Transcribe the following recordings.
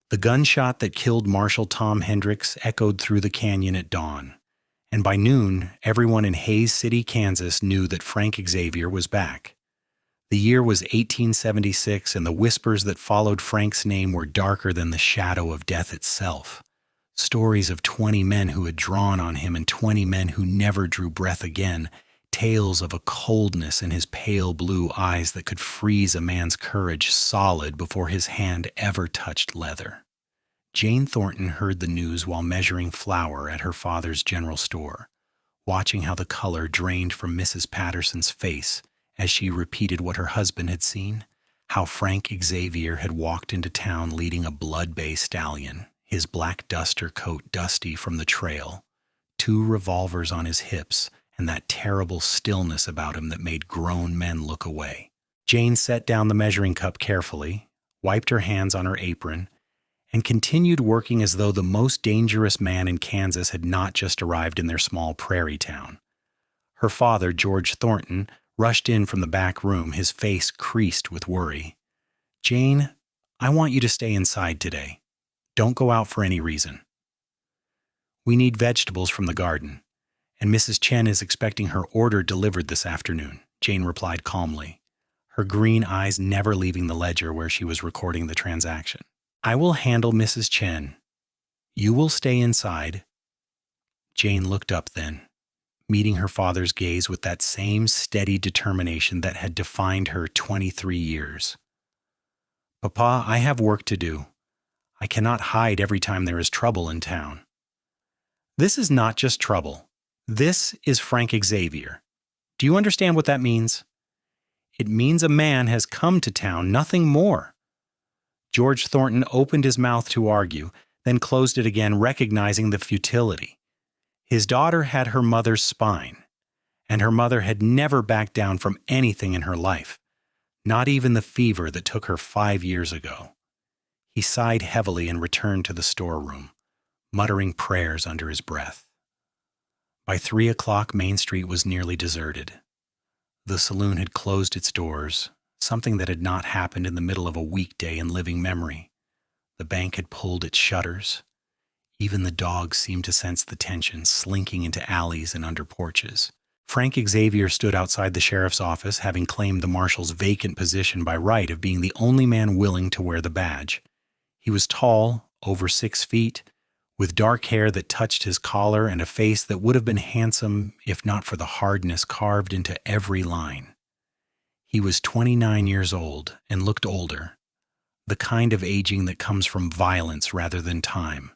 The gunshot that killed Marshal Tom Hendricks echoed through the canyon at dawn, and by noon, everyone in Hays City, Kansas knew that Frank Xavier was back. The year was 1876, and the whispers that followed Frank's name were darker than the shadow of death itself. Stories of 20 men who had drawn on him and 20 men who never drew breath again, tales of a coldness in his pale blue eyes that could freeze a man's courage solid before his hand ever touched leather. Jane Thornton heard the news while measuring flour at her father's general store, watching how the color drained from Mrs. Patterson's face as she repeated what her husband had seen, how Frank Xavier had walked into town leading a blood-bay stallion, his black duster coat dusty from the trail, 2 revolvers on his hips, and that terrible stillness about him that made grown men look away. Jane set down the measuring cup carefully, wiped her hands on her apron, and continued working as though the most dangerous man in Kansas had not just arrived in their small prairie town. Her father, George Thornton, rushed in from the back room, his face creased with worry. "Jane, I want you to stay inside today. Don't go out for any reason." "We need vegetables from the garden, and Mrs. Chen is expecting her order delivered this afternoon," Jane replied calmly, her green eyes never leaving the ledger where she was recording the transaction. "I will handle Mrs. Chen. You will stay inside." Jane looked up then, meeting her father's gaze with that same steady determination that had defined her 23 years. "Papa, I have work to do. I cannot hide every time there is trouble in town." "This is not just trouble. This is Frank Xavier. Do you understand what that means? It means a man has come to town, nothing more." George Thornton opened his mouth to argue, then closed it again, recognizing the futility. His daughter had her mother's spine, and her mother had never backed down from anything in her life, not even the fever that took her 5 years ago. He sighed heavily and returned to the storeroom, muttering prayers under his breath. By 3 o'clock, Main Street was nearly deserted. The saloon had closed its doors, something that had not happened in the middle of a weekday in living memory. The bank had pulled its shutters. Even the dogs seemed to sense the tension, slinking into alleys and under porches. Frank Xavier stood outside the sheriff's office, having claimed the marshal's vacant position by right of being the only man willing to wear the badge. He was tall, over 6 feet, with dark hair that touched his collar and a face that would have been handsome if not for the hardness carved into every line. He was 29 years old and looked older, the kind of aging that comes from violence rather than time.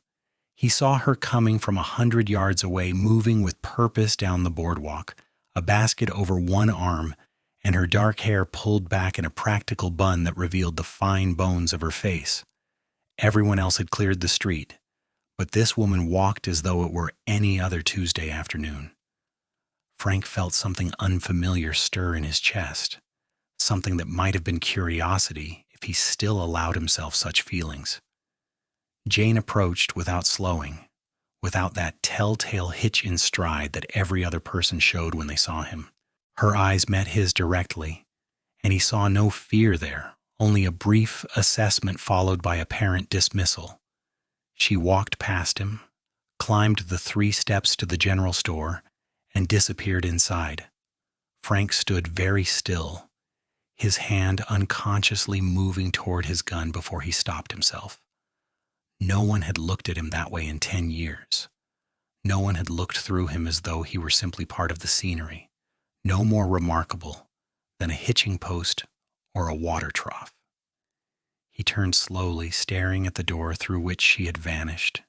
He saw her coming from 100 yards away, moving with purpose down the boardwalk, a basket over one arm, and her dark hair pulled back in a practical bun that revealed the fine bones of her face. Everyone else had cleared the street, but this woman walked as though it were any other Tuesday afternoon. Frank felt something unfamiliar stir in his chest, something that might have been curiosity if he still allowed himself such feelings. Jane approached without slowing, without that telltale hitch in stride that every other person showed when they saw him. Her eyes met his directly, and he saw no fear there, only a brief assessment followed by apparent dismissal. She walked past him, climbed the 3 steps to the general store, and disappeared inside. Frank stood very still, his hand unconsciously moving toward his gun before he stopped himself. No one had looked at him that way in 10 years. No one had looked through him as though he were simply part of the scenery, no more remarkable than a hitching post or a water trough. He turned slowly, staring at the door through which she had vanished,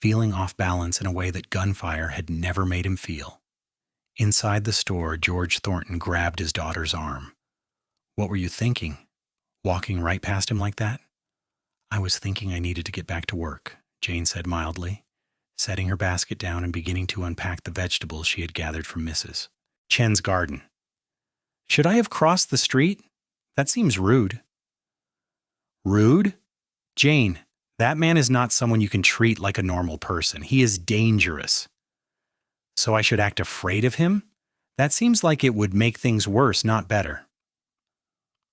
feeling off balance in a way that gunfire had never made him feel. Inside the store, George Thornton grabbed his daughter's arm. "What were you thinking, walking right past him like that?" "I was thinking I needed to get back to work," Jane said mildly, setting her basket down and beginning to unpack the vegetables she had gathered from Mrs. Chen's garden. "Should I have crossed the street? That seems rude." "Rude? Jane, that man is not someone you can treat like a normal person. He is dangerous." "So I should act afraid of him? That seems like it would make things worse, not better."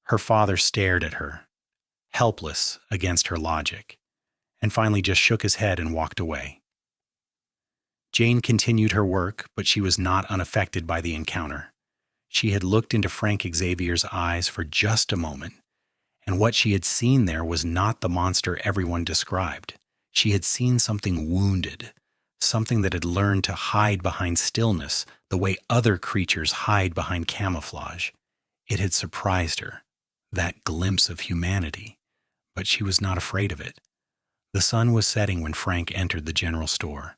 Her father stared at her, helpless against her logic. and finally just shook his head and walked away. Jane continued her work, but she was not unaffected by the encounter. She had looked into Frank Xavier's eyes for just a moment, and what she had seen there was not the monster everyone described. She had seen something wounded, something that had learned to hide behind stillness the way other creatures hide behind camouflage. It had surprised her, that glimpse of humanity, but she was not afraid of it. The sun was setting when Frank entered the general store.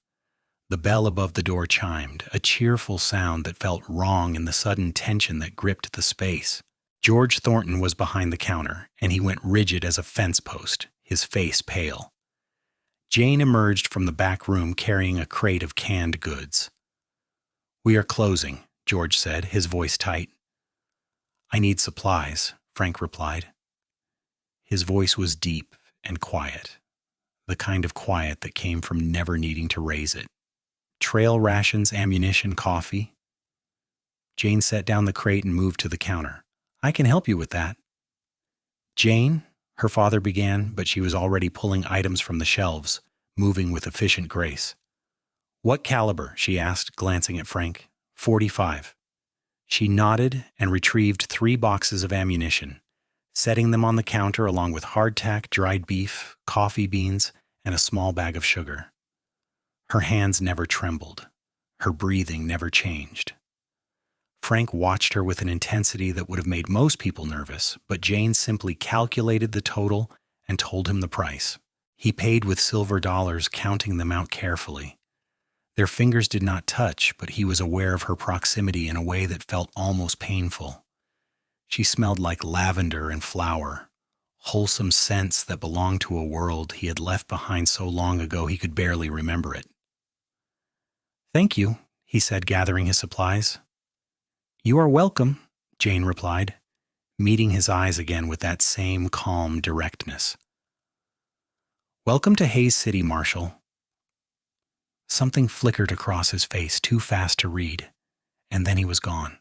The bell above the door chimed, a cheerful sound that felt wrong in the sudden tension that gripped the space. George Thornton was behind the counter, and he went rigid as a fence post, his face pale. Jane emerged from the back room carrying a crate of canned goods. "We are closing," George said, his voice tight. "I need supplies," Frank replied. His voice was deep and quiet, the kind of quiet that came from never needing to raise it. "Trail rations, ammunition, coffee." Jane set down the crate and moved to the counter. "I can help you with that." "Jane," her father began, but she was already pulling items from the shelves, moving with efficient grace. "What caliber?" she asked, glancing at Frank. 45. She nodded and retrieved 3 boxes of ammunition, setting them on the counter along with hardtack, dried beef, coffee beans, and a small bag of sugar. Her hands never trembled. Her breathing never changed. Frank watched her with an intensity that would have made most people nervous, but Jane simply calculated the total and told him the price. He paid with silver dollars, counting them out carefully. Their fingers did not touch, but he was aware of her proximity in a way that felt almost painful. She smelled like lavender and flower, wholesome scents that belonged to a world he had left behind so long ago he could barely remember it. "Thank you," he said, gathering his supplies. "You are welcome," Jane replied, meeting his eyes again with that same calm directness. "Welcome to Hays City, Marshal." Something flickered across his face, too fast to read, and then he was gone,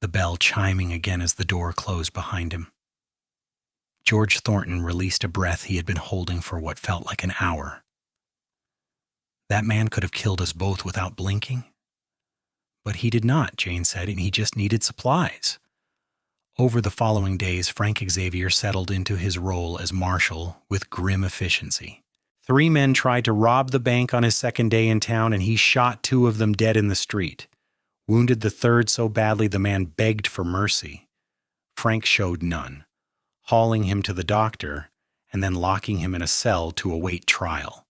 the bell chiming again as the door closed behind him. George Thornton released a breath he had been holding for what felt like an hour. That man could have killed us both without blinking. But he did not, Jane said, and he just needed supplies. Over the following days, Frank Xavier settled into his role as marshal with grim efficiency. 3 men tried to rob the bank on his second day in town, and he shot 2 of them dead in the street. Wounded the third so badly the man begged for mercy. Frank showed none, hauling him to the doctor and then locking him in a cell to await trial.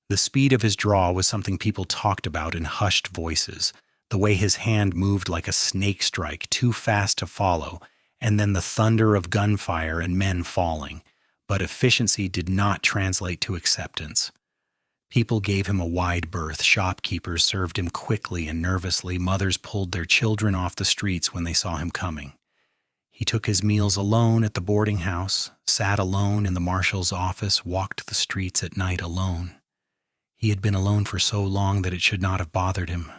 The speed of his draw was something people talked about in hushed voices, the way his hand moved like a snake strike, too fast to follow, and then the thunder of gunfire and men falling. But efficiency did not translate to acceptance. People gave him a wide berth, shopkeepers served him quickly and nervously, mothers pulled their children off the streets when they saw him coming. He took his meals alone at the boarding house, sat alone in the marshal's office, walked the streets at night alone. He had been alone for so long that it should not have bothered him,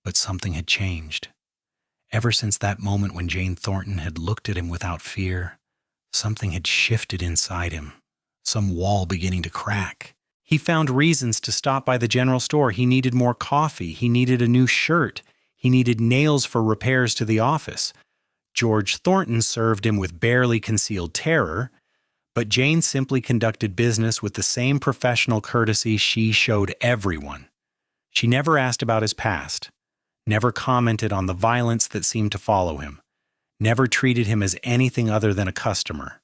but something had changed. Ever since that moment when Jane Thornton had looked at him without fear, something had shifted inside him, some wall beginning to crack. He found reasons to stop by the general store. He needed more coffee. He needed a new shirt. He needed nails for repairs to the office. George Thornton served him with barely concealed terror, but Jane simply conducted business with the same professional courtesy she showed everyone. She never asked about his past, never commented on the violence that seemed to follow him, never treated him as anything other than a customer.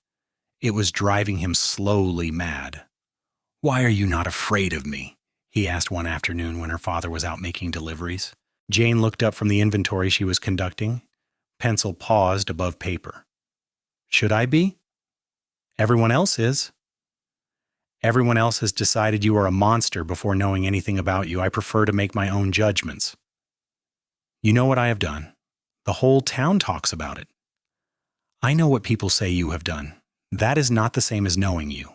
It was driving him slowly mad. "Why are you not afraid of me?" he asked one afternoon when her father was out making deliveries. Jane looked up from the inventory she was conducting. Pencil paused above paper. "Should I be? Everyone else is." "Everyone else has decided you are a monster before knowing anything about you. I prefer to make my own judgments." "You know what I have done. The whole town talks about it." "I know what people say you have done. That is not the same as knowing you."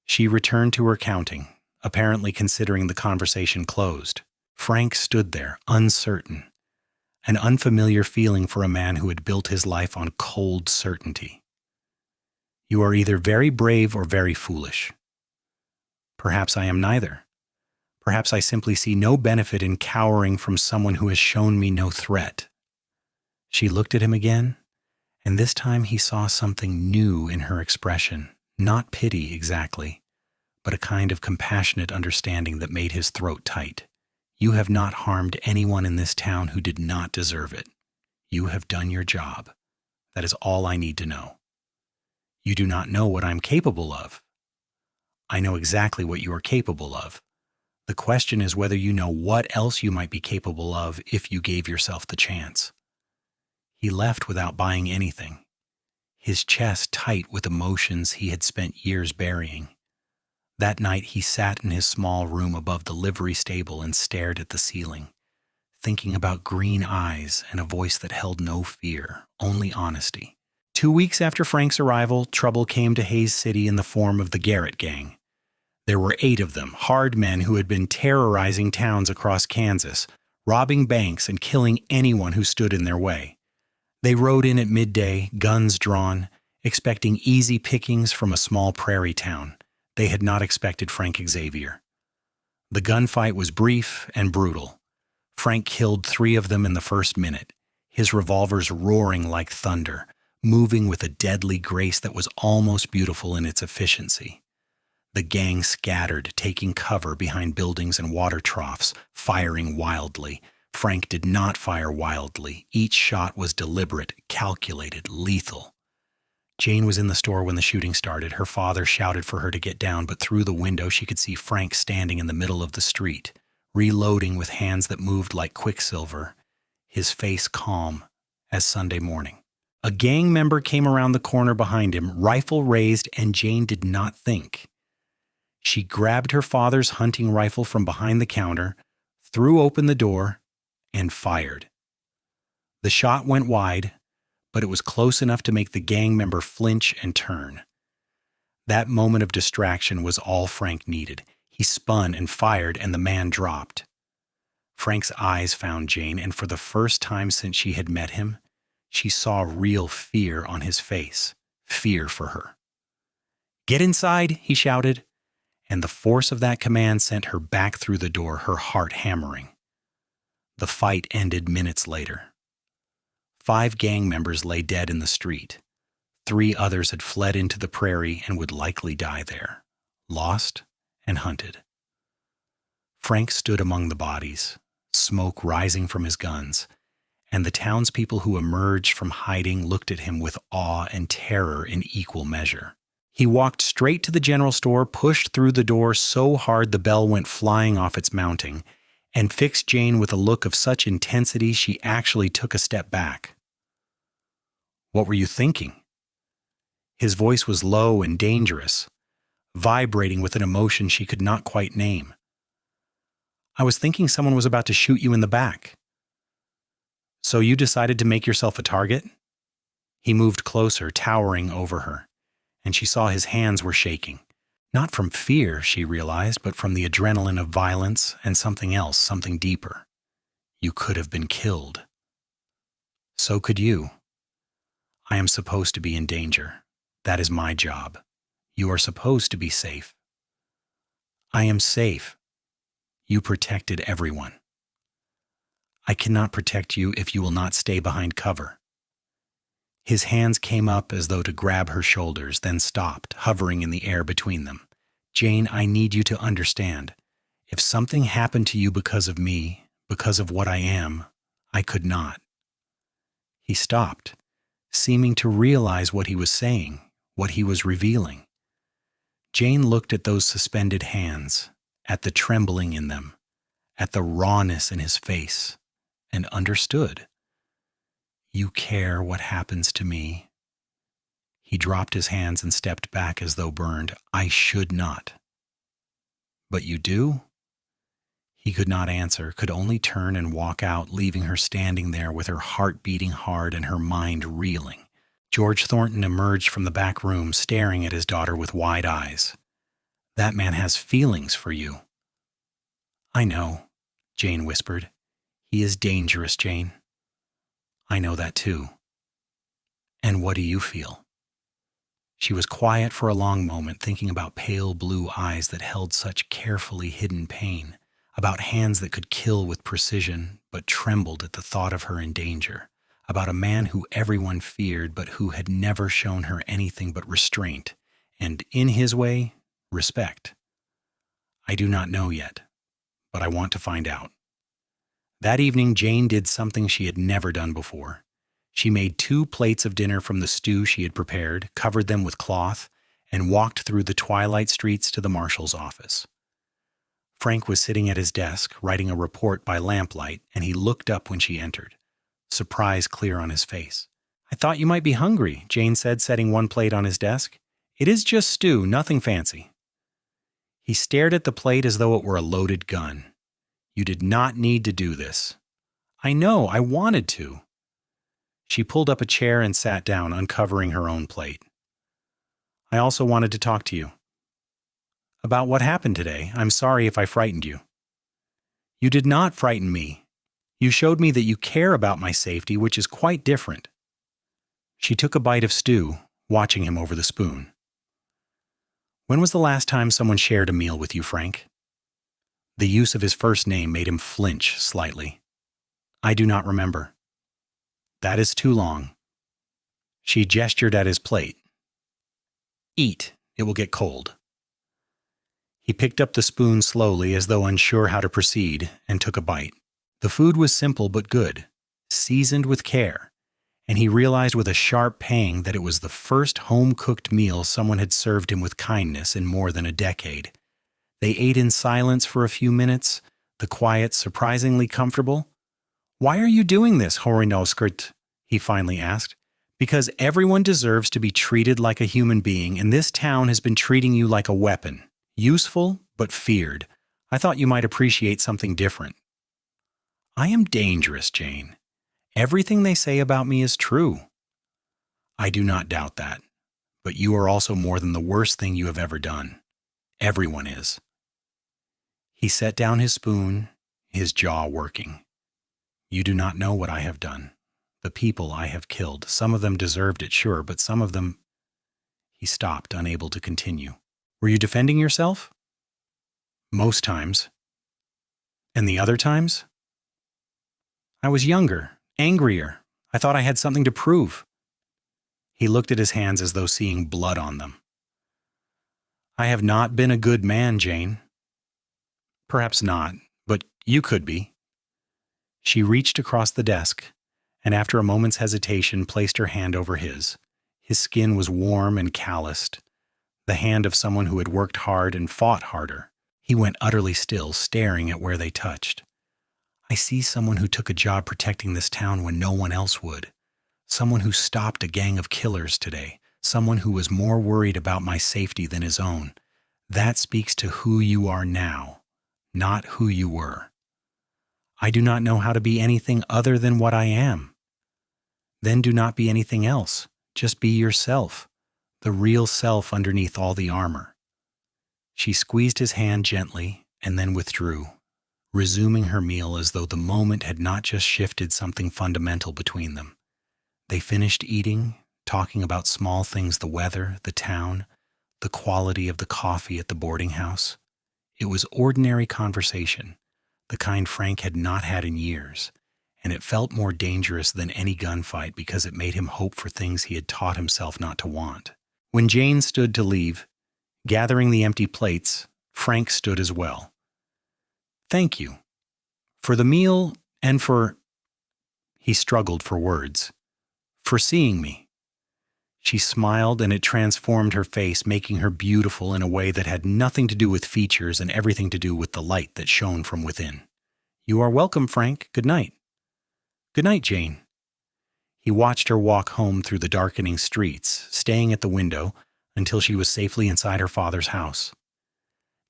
She returned to her counting, apparently considering the conversation closed. Frank stood there, uncertain, an unfamiliar feeling for a man who had built his life on cold certainty. "You are either very brave or very foolish." Perhaps I am neither. Perhaps I simply see no benefit in cowering from someone who has shown me no threat." She looked at him again, and this time he saw something new in her expression, not pity exactly, but a kind of compassionate understanding that made his throat tight. "You have not harmed anyone in this town who did not deserve it. You have done your job. That is all I need to know. You do not know what I am capable of. I know exactly what you are capable of. The question is whether you know what else you might be capable of if you gave yourself the chance." He left without buying anything, his chest tight with emotions he had spent years burying. That night he sat in his small room above the livery stable and stared at the ceiling, thinking about green eyes and a voice that held no fear, only honesty. 2 weeks after Frank's arrival, trouble came to Hays City in the form of the Garrett Gang. There were 8 of them, hard men who had been terrorizing towns across Kansas, robbing banks and killing anyone who stood in their way. They rode in at midday, guns drawn, expecting easy pickings from a small prairie town. They had not expected Frank Xavier. The gunfight was brief and brutal. Frank killed 3 of them in the first minute, his revolvers roaring like thunder, moving with a deadly grace that was almost beautiful in its efficiency. The gang scattered, taking cover behind buildings and water troughs, firing wildly. Frank did not fire wildly. Each shot was deliberate, calculated, lethal. Jane was in the store when the shooting started. Her father shouted for her to get down, but through the window she could see Frank standing in the middle of the street, reloading with hands that moved like quicksilver, his face calm as Sunday morning. A gang member came around the corner behind him, rifle raised, and Jane did not think. She grabbed her father's hunting rifle from behind the counter, threw open the door, and fired. The shot went wide, but it was close enough to make the gang member flinch and turn. That moment of distraction was all Frank needed. He spun and fired, and the man dropped. Frank's eyes found Jane, and for the first time since she had met him, she saw real fear on his face, fear for her. "Get inside," he shouted, and the force of that command sent her back through the door, her heart hammering. The fight ended minutes later. 5 gang members lay dead in the street. 3 others had fled into the prairie and would likely die there, lost and hunted. Frank stood among the bodies, smoke rising from his guns, and the townspeople who emerged from hiding looked at him with awe and terror in equal measure. He walked straight to the general store, pushed through the door so hard the bell went flying off its mounting, and fixed Jane with a look of such intensity she actually took a step back. "What were you thinking?" His voice was low and dangerous, vibrating with an emotion she could not quite name. "I was thinking someone was about to shoot you in the back." "So you decided to make yourself a target?" He moved closer, towering over her, and she saw his hands were shaking. Not from fear, she realized, but from the adrenaline of violence and something else, something deeper. "You could have been killed." "So could you. I am supposed to be in danger. That is my job. You are supposed to be safe." "I am safe. You protected everyone." "I cannot protect you if you will not stay behind cover." His hands came up as though to grab her shoulders, then stopped, hovering in the air between them. "Jane, I need you to understand. If something happened to you because of me, because of what I am, I could not." He stopped, seeming to realize what he was saying, what he was revealing. Jane looked at those suspended hands, at the trembling in them, at the rawness in his face, and understood. "You care what happens to me." He dropped his hands and stepped back as though burned. "I should not." "But you do?" He could not answer, could only turn and walk out, leaving her standing there with her heart beating hard and her mind reeling. George Thornton emerged from the back room, staring at his daughter with wide eyes. "That man has feelings for you." "I know," Jane whispered. "He is dangerous, Jane." "I know that too." "And what do you feel?" She was quiet for a long moment, thinking about pale blue eyes that held such carefully hidden pain, about hands that could kill with precision but trembled at the thought of her in danger, about a man who everyone feared but who had never shown her anything but restraint, and, in his way, respect. I do not know yet, but I want to find out. That evening, Jane did something she had never done before. She made 2 plates of dinner from the stew she had prepared, covered them with cloth, and walked through the twilight streets to the marshal's office. Frank was sitting at his desk, writing a report by lamplight, and he looked up when she entered, surprise clear on his face. "I thought you might be hungry," Jane said, setting 1 plate on his desk. "It is just stew, nothing fancy." He stared at the plate as though it were a loaded gun. "You did not need to do this." "I know, I wanted to." She pulled up a chair and sat down, uncovering her own plate. "I also wanted to talk to you. About what happened today. I'm sorry if I frightened you." "You did not frighten me. You showed me that you care about my safety, which is quite different." She took a bite of stew, watching him over the spoon. "When was the last time someone shared a meal with you, Frank?" The use of his first name made him flinch slightly. "I do not remember." "That is too long." She gestured at his plate. "Eat. It will get cold." He picked up the spoon slowly, as though unsure how to proceed, and took a bite. The food was simple but good, seasoned with care, and he realized with a sharp pang that it was the first home-cooked meal someone had served him with kindness in more than a decade. They ate in silence for a few minutes, the quiet surprisingly comfortable. "Why are you doing this, Horinoskert?" he finally asked. "Because everyone deserves to be treated like a human being, and this town has been treating you like a weapon. Useful, but feared. I thought you might appreciate something different." "I am dangerous, Jane. Everything they say about me is true." "I do not doubt that. But you are also more than the worst thing you have ever done. Everyone is." He set down his spoon, his jaw working. "You do not know what I have done. The people I have killed. Some of them deserved it, sure, but some of them—" He stopped, unable to continue. "Were you defending yourself?" "Most times." "And the other times?" "I was younger, angrier. I thought I had something to prove." He looked at his hands as though seeing blood on them. "I have not been a good man, Jane." "Perhaps not, but you could be." She reached across the desk, and after a moment's hesitation placed her hand over his. His skin was warm and calloused, the hand of someone who had worked hard and fought harder. He went utterly still, staring at where they touched. "I see someone who took a job protecting this town when no one else would. Someone who stopped a gang of killers today. Someone who was more worried about my safety than his own. That speaks to who you are now, not who you were. I do not know how to be anything other than what I am. Then do not be anything else. Just be yourself, the real self underneath all the armor." She squeezed his hand gently and then withdrew, resuming her meal as though the moment had not just shifted something fundamental between them. They finished eating, talking about small things, the weather, the town, the quality of the coffee at the boarding house. It was ordinary conversation, the kind Frank had not had in years, and it felt more dangerous than any gunfight because it made him hope for things he had taught himself not to want. When Jane stood to leave, gathering the empty plates, Frank stood as well. "Thank you. For the meal and for—" He struggled for words. "For seeing me." She smiled, and it transformed her face, making her beautiful in a way that had nothing to do with features and everything to do with the light that shone from within. "You are welcome, Frank. Good night." "Good night, Jane." He watched her walk home through the darkening streets, staying at the window until she was safely inside her father's house.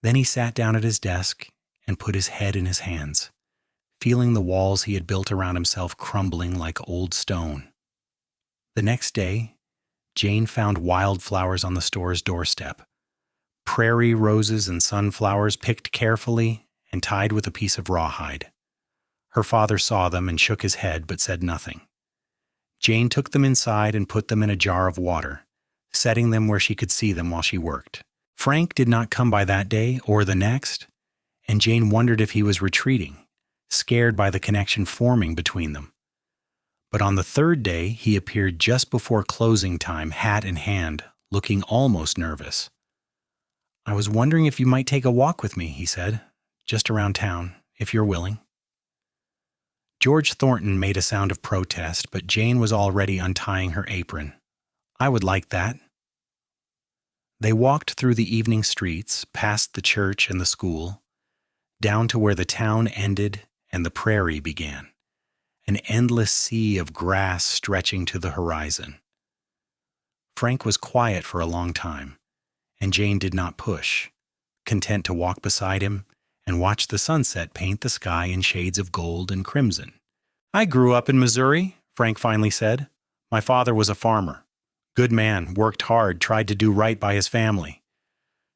Then he sat down at his desk and put his head in his hands, feeling the walls he had built around himself crumbling like old stone. The next day, Jane found wildflowers on the store's doorstep, prairie roses and sunflowers picked carefully and tied with a piece of rawhide. Her father saw them and shook his head but said nothing. Jane took them inside and put them in a jar of water, setting them where she could see them while she worked. Frank did not come by that day or the next, and Jane wondered if he was retreating, scared by the connection forming between them. But on the third day, he appeared just before closing time, hat in hand, looking almost nervous. "I was wondering if you might take a walk with me," he said, "just around town, if you're willing." George Thornton made a sound of protest, but Jane was already untying her apron. "I would like that." They walked through the evening streets, past the church and the school, down to where the town ended and the prairie began, an endless sea of grass stretching to the horizon. Frank was quiet for a long time, and Jane did not push, content to walk beside him and watch the sunset paint the sky in shades of gold and crimson. "I grew up in Missouri," Frank finally said. "My father was a farmer. Good man, worked hard, tried to do right by his family.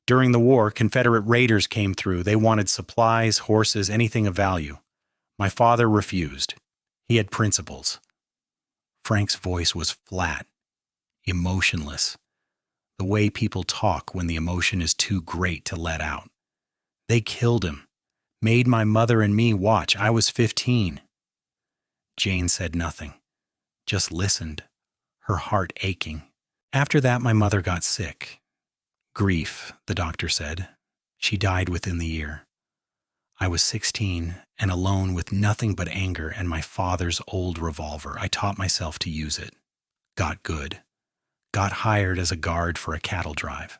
During the war, Confederate raiders came through. They wanted supplies, horses, anything of value. My father refused. He had principles." Frank's voice was flat, emotionless, the way people talk when the emotion is too great to let out. "They killed him, made my mother and me watch. I was 15. Jane said nothing, just listened, her heart aching. "After that, my mother got sick. Grief, the doctor said. She died within the year. I was 16 and alone with nothing but anger and my father's old revolver. I taught myself to use it. Got good. Got hired as a guard for a cattle drive.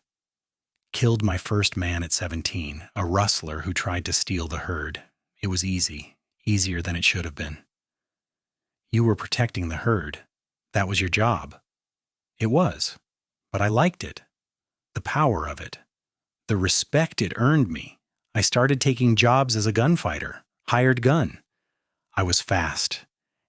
Killed my first man at 17, a rustler who tried to steal the herd. It was easy, easier than it should have been." "You were protecting the herd. That was your job." "It was, but I liked it. The power of it. The respect it earned me. I started taking jobs as a gunfighter, hired gun. I was fast,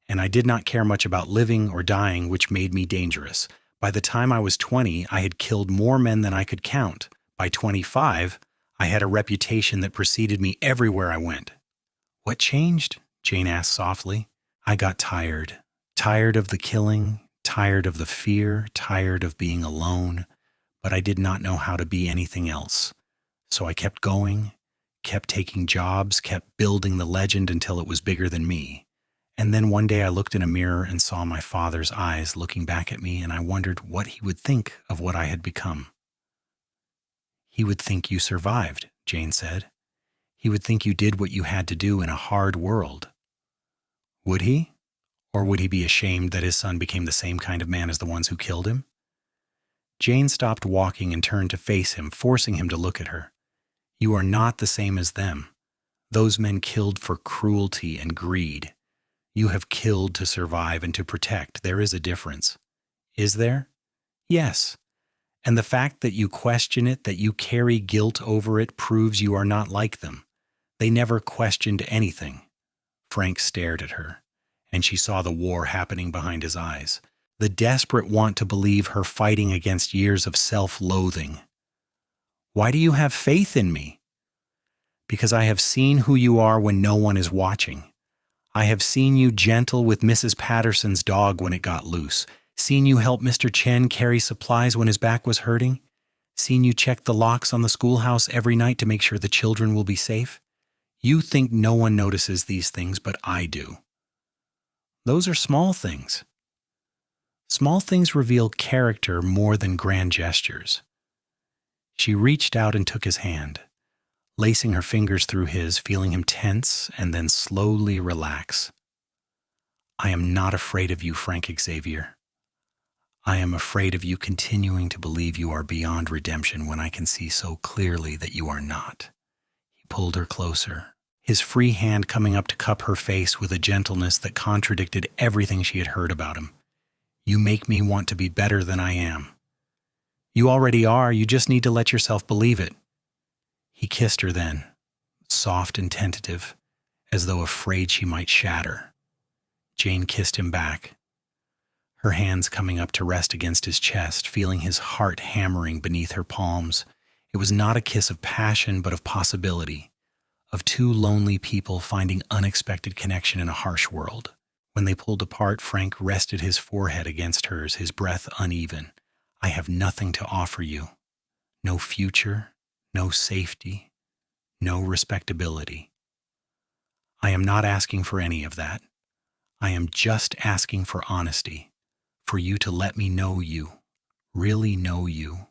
and I did not care much about living or dying, which made me dangerous. By the time I was 20, I had killed more men than I could count. By 25, I had a reputation that preceded me everywhere I went." "What changed?" Jane asked softly. "I got tired. Tired of the killing, tired of the fear, tired of being alone, but I did not know how to be anything else. So I kept going, kept taking jobs, kept building the legend until it was bigger than me. And then one day I looked in a mirror and saw my father's eyes looking back at me, and I wondered what he would think of what I had become." "He would think you survived," Jane said. "He would think you did what you had to do in a hard world." "Would he? Or would he be ashamed that his son became the same kind of man as the ones who killed him?" Jane stopped walking and turned to face him, forcing him to look at her. "You are not the same as them. Those men killed for cruelty and greed. You have killed to survive and to protect. There is a difference." "Is there?" "Yes. And the fact that you question it, that you carry guilt over it, proves you are not like them. They never questioned anything." Frank stared at her, and she saw the war happening behind his eyes, the desperate want to believe her fighting against years of self-loathing. "Why do you have faith in me?" "Because I have seen who you are when no one is watching. I have seen you gentle with Mrs. Patterson's dog when it got loose, seen you help Mr. Chen carry supplies when his back was hurting, seen you check the locks on the schoolhouse every night to make sure the children will be safe. You think no one notices these things, but I do. Those are small things. Small things reveal character more than grand gestures." She reached out and took his hand, lacing her fingers through his, feeling him tense and then slowly relax. "I am not afraid of you, Frank Xavier. I am afraid of you continuing to believe you are beyond redemption when I can see so clearly that you are not." He pulled her closer, his free hand coming up to cup her face with a gentleness that contradicted everything she had heard about him. "You make me want to be better than I am." "You already are. You just need to let yourself believe it." He kissed her then, soft and tentative, as though afraid she might shatter. Jane kissed him back, her hands coming up to rest against his chest, feeling his heart hammering beneath her palms. It was not a kiss of passion, but of possibility, of two lonely people finding unexpected connection in a harsh world. When they pulled apart, Frank rested his forehead against hers, his breath uneven. I have nothing to offer you. No future, no safety, no respectability. I am not asking for any of that. I am just asking for honesty, for you to let me know you, really know you,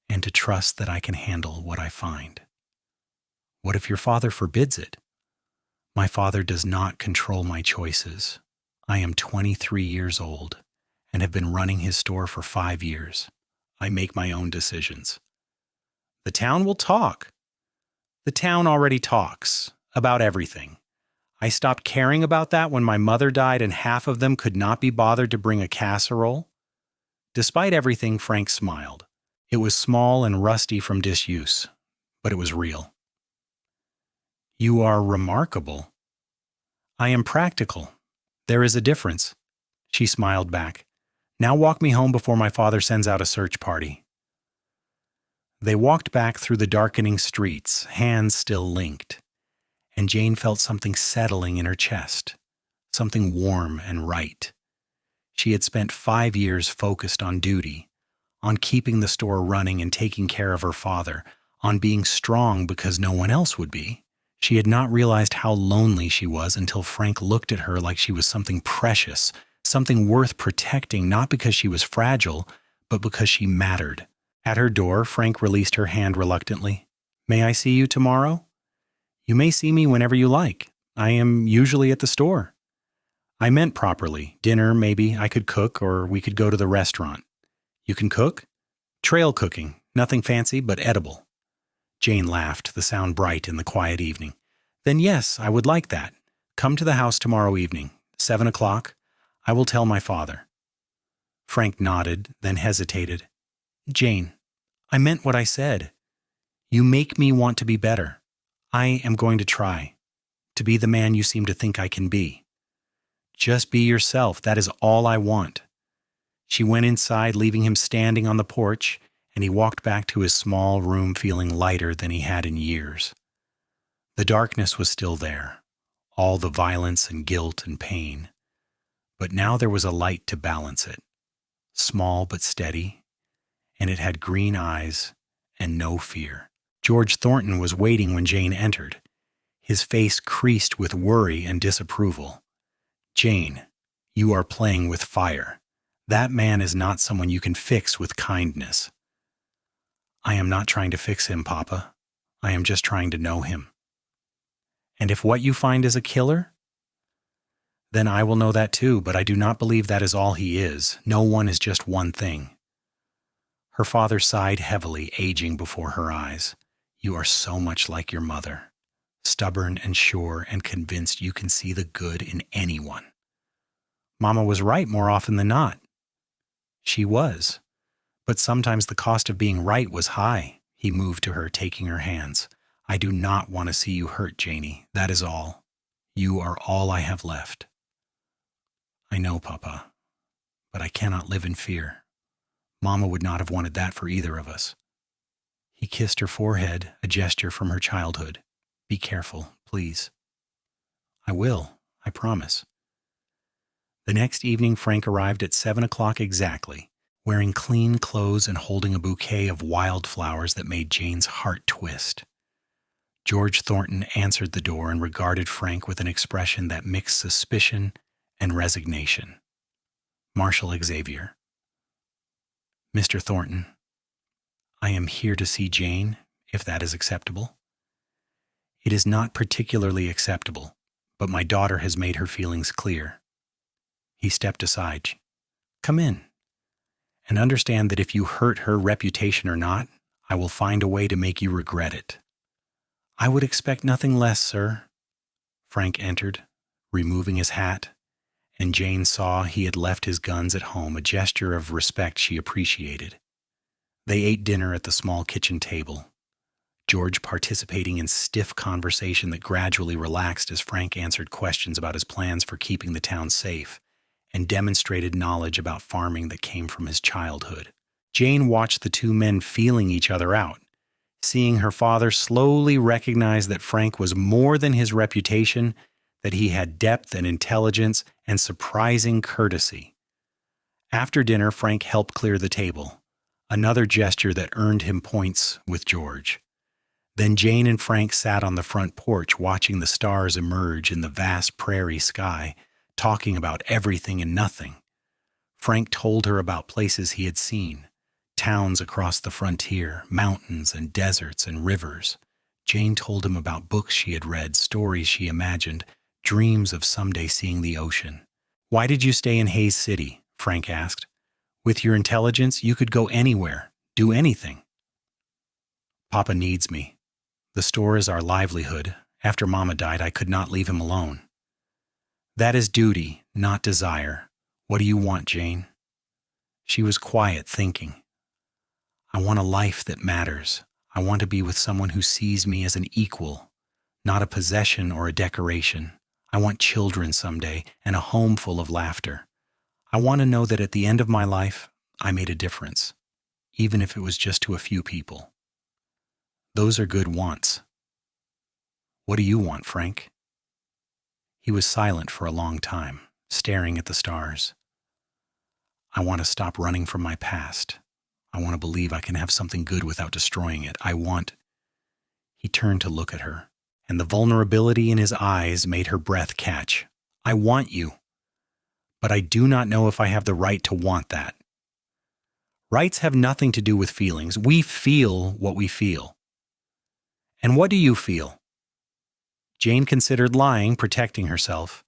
and to trust that I can handle what I find. What if your father forbids it? My father does not control my choices. I am 23 years old and have been running his store for 5 years. I make my own decisions. The town will talk. The town already talks about everything. I stopped caring about that when my mother died and half of them could not be bothered to bring a casserole. Despite everything, Frank smiled. It was small and rusty from disuse, but it was real. You are remarkable. I am practical. There is a difference. She smiled back. Now walk me home before my father sends out a search party. They walked back through the darkening streets, hands still linked, and Jane felt something settling in her chest, something warm and right. She had spent 5 years focused on duty, on keeping the store running and taking care of her father, on being strong because no one else would be. She had not realized how lonely she was until Frank looked at her like she was something precious, something worth protecting, not because she was fragile, but because she mattered. At her door, Frank released her hand reluctantly. May I see you tomorrow? You may see me whenever you like. I am usually at the store. I meant properly. Dinner, maybe. I could cook, or we could go to the restaurant. You can cook? Trail cooking. Nothing fancy, but edible. Jane laughed, the sound bright in the quiet evening. Then yes, I would like that. Come to the house tomorrow evening, 7 o'clock. I will tell my father. Frank nodded, then hesitated. Jane, I meant what I said. You make me want to be better. I am going to try, to be the man you seem to think I can be. Just be yourself, that is all I want. She went inside, leaving him standing on the porch, and he walked back to his small room feeling lighter than he had in years. The darkness was still there, all the violence and guilt and pain. But now there was a light to balance it, small but steady, and it had green eyes and no fear. George Thornton was waiting when Jane entered, his face creased with worry and disapproval. Jane, you are playing with fire. That man is not someone you can fix with kindness. I am not trying to fix him, Papa. I am just trying to know him. And if what you find is a killer, then I will know that too, but I do not believe that is all he is. No one is just one thing. Her father sighed heavily, aging before her eyes. You are so much like your mother, stubborn and sure and convinced you can see the good in anyone. Mama was right more often than not. She was. But sometimes the cost of being right was high. He moved to her, taking her hands. I do not want to see you hurt, Janie. That is all. You are all I have left. I know, Papa, but I cannot live in fear. Mama would not have wanted that for either of us. He kissed her forehead, a gesture from her childhood. Be careful, please. I will, I promise. The next evening, Frank arrived at 7 o'clock exactly, wearing clean clothes and holding a bouquet of wildflowers that made Jane's heart twist. George Thornton answered the door and regarded Frank with an expression that mixed suspicion and resignation. Marshal Xavier. Mr. Thornton, I am here to see Jane, if that is acceptable. It is not particularly acceptable, but my daughter has made her feelings clear. He stepped aside. Come in, and understand that if you hurt her reputation or not, I will find a way to make you regret it. I would expect nothing less, sir. Frank entered, removing his hat, and Jane saw he had left his guns at home, a gesture of respect she appreciated. They ate dinner at the small kitchen table, George participating in stiff conversation that gradually relaxed as Frank answered questions about his plans for keeping the town safe and demonstrated knowledge about farming that came from his childhood. Jane watched the two men feeling each other out, seeing her father slowly recognize that Frank was more than his reputation, that he had depth and intelligence and surprising courtesy. After dinner, Frank helped clear the table. another gesture that earned him points with George. Then Jane and Frank sat on the front porch watching the stars emerge in the vast prairie sky, talking about everything and nothing. Frank told her about places he had seen, towns across the frontier, mountains and deserts and rivers. Jane told him about books she had read, stories she imagined, dreams of someday seeing the ocean. "Why did you stay in Hayes City?" Frank asked. "With your intelligence, you could go anywhere, do anything." "Papa needs me. The store is our livelihood. After Mama died, I could not leave him alone." "That is duty, not desire. What do you want, Jane?" She was quiet, thinking. "I want a life that matters. I want to be with someone who sees me as an equal, not a possession or a decoration. I want children someday and a home full of laughter. I want to know that at the end of my life, I made a difference, even if it was just to a few people." "Those are good wants. What do you want, Frank?" He was silent for a long time, staring at the stars. "I want to stop running from my past. I want to believe I can have something good without destroying it. I want—" He turned to look at her, and the vulnerability in his eyes made her breath catch. "I want you. But I do not know if I have the right to want that." "Rights have nothing to do with feelings. We feel what we feel." "And what do you feel?" Jane considered lying, protecting herself,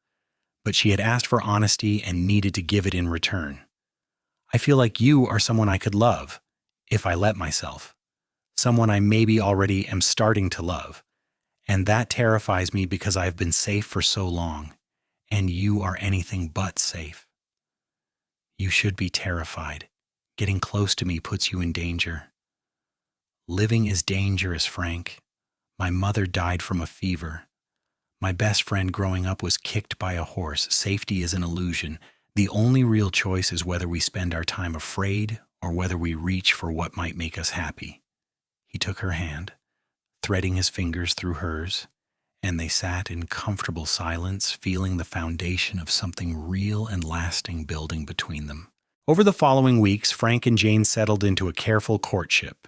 but she had asked for honesty and needed to give it in return. "I feel like you are someone I could love, if I let myself. Someone I maybe already am starting to love. And that terrifies me because I have been safe for so long, and you are anything but safe." "You should be terrified. Getting close to me puts you in danger." "Living is dangerous, Frank. My mother died from a fever. My best friend growing up was kicked by a horse. Safety is an illusion. The only real choice is whether we spend our time afraid or whether we reach for what might make us happy." He took her hand, threading his fingers through hers, and they sat in comfortable silence, feeling the foundation of something real and lasting building between them. Over the following weeks, Frank and Jane settled into a careful courtship.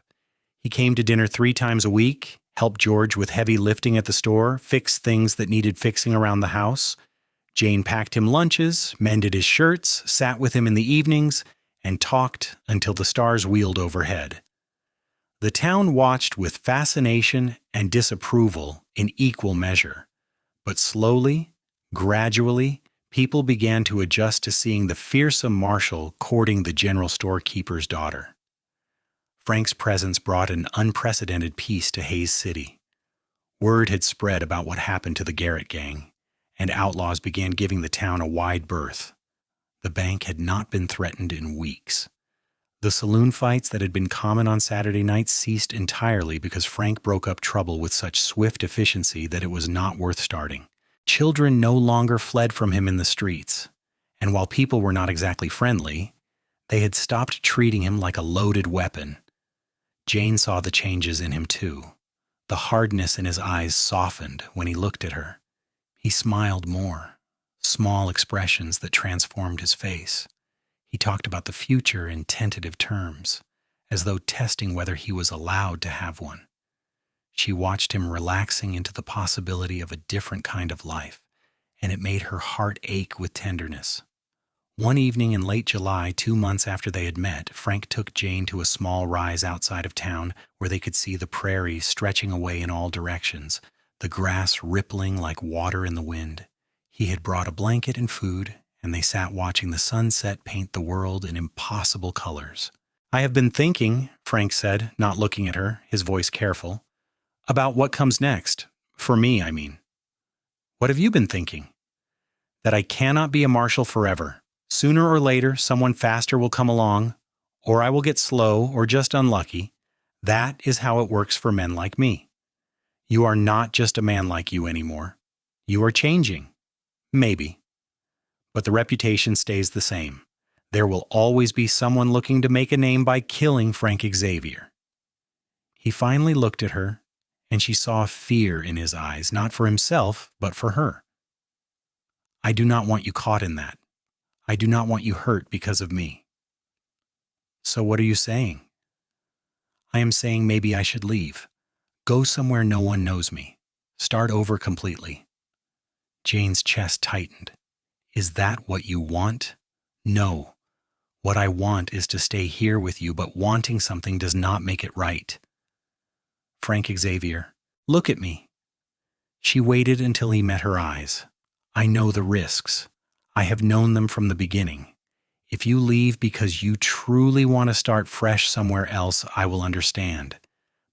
He came to dinner 3 times a week, helped George with heavy lifting at the store, fixed things that needed fixing around the house. Jane packed him lunches, mended his shirts, sat with him in the evenings, and talked until the stars wheeled overhead. The town watched with fascination and disapproval in equal measure, but slowly, gradually, people began to adjust to seeing the fearsome Marshal courting the general storekeeper's daughter. Frank's presence brought an unprecedented peace to Hayes City. Word had spread about what happened to the Garrett gang, and outlaws began giving the town a wide berth. The bank had not been threatened in weeks. The saloon fights that had been common on Saturday nights ceased entirely because Frank broke up trouble with such swift efficiency that it was not worth starting. Children no longer fled from him in the streets, and while people were not exactly friendly, they had stopped treating him like a loaded weapon. Jane saw the changes in him too. The hardness in his eyes softened when he looked at her. He smiled more, small expressions that transformed his face. He talked about the future in tentative terms, as though testing whether he was allowed to have one. She watched him relaxing into the possibility of a different kind of life, and it made her heart ache with tenderness. One evening in late July, 2 months after they had met, Frank took Jane to a small rise outside of town where they could see the prairie stretching away in all directions, the grass rippling like water in the wind. He had brought a blanket and food, and they sat watching the sunset paint the world in impossible colors. "I have been thinking," Frank said, not looking at her, his voice careful, "about what comes next. For me, I mean." "What have you been thinking?" "That I cannot be a marshal forever. Sooner or later, someone faster will come along, or I will get slow or just unlucky. That is how it works for men like me. You are not just a man like you anymore. You are changing. Maybe. But the reputation stays the same. There will always be someone looking to make a name by killing Frank Xavier." He finally looked at her, and she saw fear in his eyes, not for himself, but for her. "I do not want you caught in that. I do not want you hurt because of me." "So what are you saying?" I am saying maybe I should leave. Go somewhere no one knows me. Start over completely." Jane's chest tightened. "Is that what you want?" "No. What I want is to stay here with you, but wanting something does not make it right." "Frank Xavier, look at me." She waited until he met her eyes. "I know the risks. I have known them from the beginning. If you leave because you truly want to start fresh somewhere else, I will understand.